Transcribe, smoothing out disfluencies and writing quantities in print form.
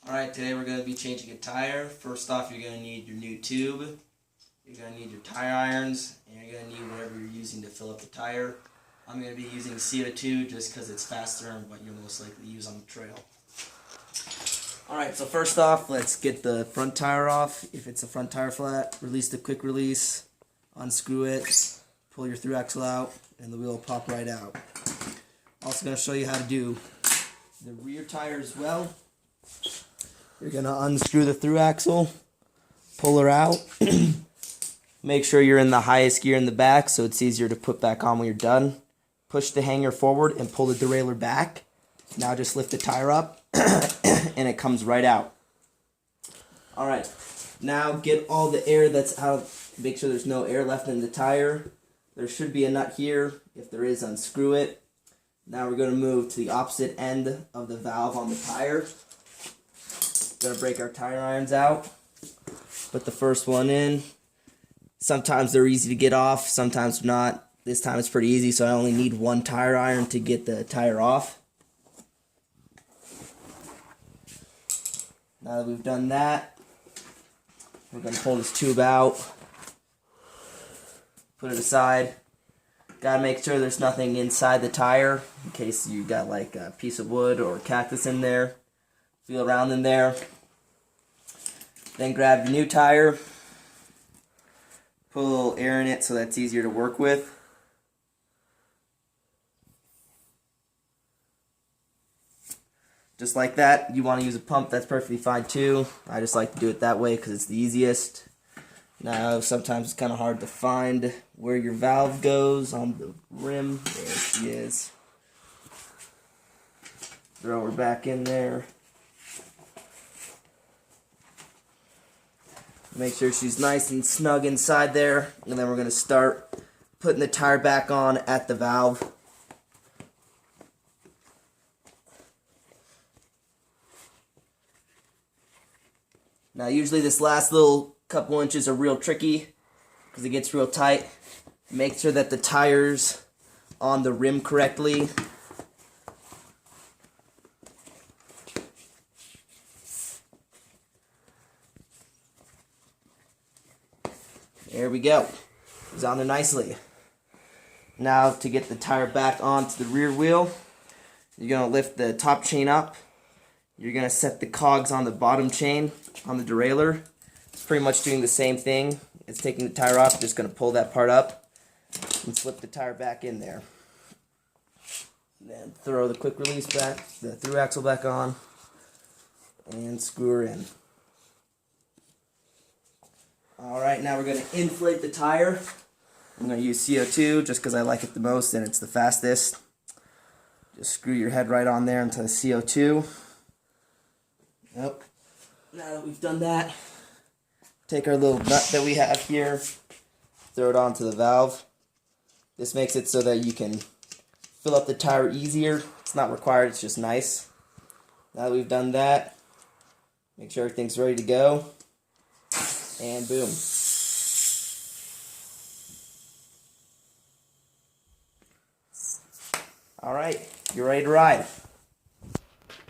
Alright, today we're going to be changing a tire. First off, you're going to need your new tube, you're going to need your tire irons, and you're going to need whatever you're using to fill up the tire. I'm going to be using CO2 just because it's faster and what you'll most likely use on the trail. Alright, so first off, let's get the front tire off. If it's a front tire flat, release the quick release, unscrew it, pull your through axle out, and the wheel will pop right out. Also going to show you how to do the rear tire as well. You're going to unscrew the through axle, pull her out, make sure you're in the highest gear in the back so it's easier to put back on when you're done. Push the hanger forward and pull the derailleur back. Now just lift the tire up and it comes right out. Alright, now get all the air that's out, make sure there's no air left in the tire. There should be a nut here. If there is, unscrew it. Now we're going to move to the opposite end of the valve on the tire. Gonna break our tire irons out. Put the first one in. Sometimes they're easy to get off, sometimes not. This time it's pretty easy, so I only need one tire iron to get the tire off. Now that we've done that, we're gonna pull this tube out, put it aside. Gotta make sure there's nothing inside the tire in case you got like a piece of wood or cactus in there. Feel around in there. Then grab your new tire. Put a little air in it so that's easier to work with. Just like that. You want to use a pump, that's perfectly fine too. I just like to do it that way because it's the easiest. Now, sometimes it's kind of hard to find where your valve goes on the rim. There she is. Throw her back in there. Make sure she's nice and snug inside there, and then we're going to start putting the tire back on at the valve. Now usually this last little couple inches are real tricky because it gets real tight. Make sure that the tire's on the rim correctly. There we go. It's on there nicely. Now to get the tire back onto the rear wheel, you're going to lift the top chain up. You're going to set the cogs on the bottom chain on the derailleur. It's pretty much doing the same thing. It's taking the tire off, just going to pull that part up and slip the tire back in there. Then throw the quick release back, the through axle back on, and screw her in. Alright, now we're going to inflate the tire. I'm going to use CO2 just because I like it the most and it's the fastest. Just screw your head right on there into the CO2. Yep. Now that we've done that, take our little nut that we have here, throw it onto the valve. This makes it so that you can fill up the tire easier. It's not required, it's just nice. Now that we've done that, make sure everything's ready to go. And boom. Alright, you're ready to ride.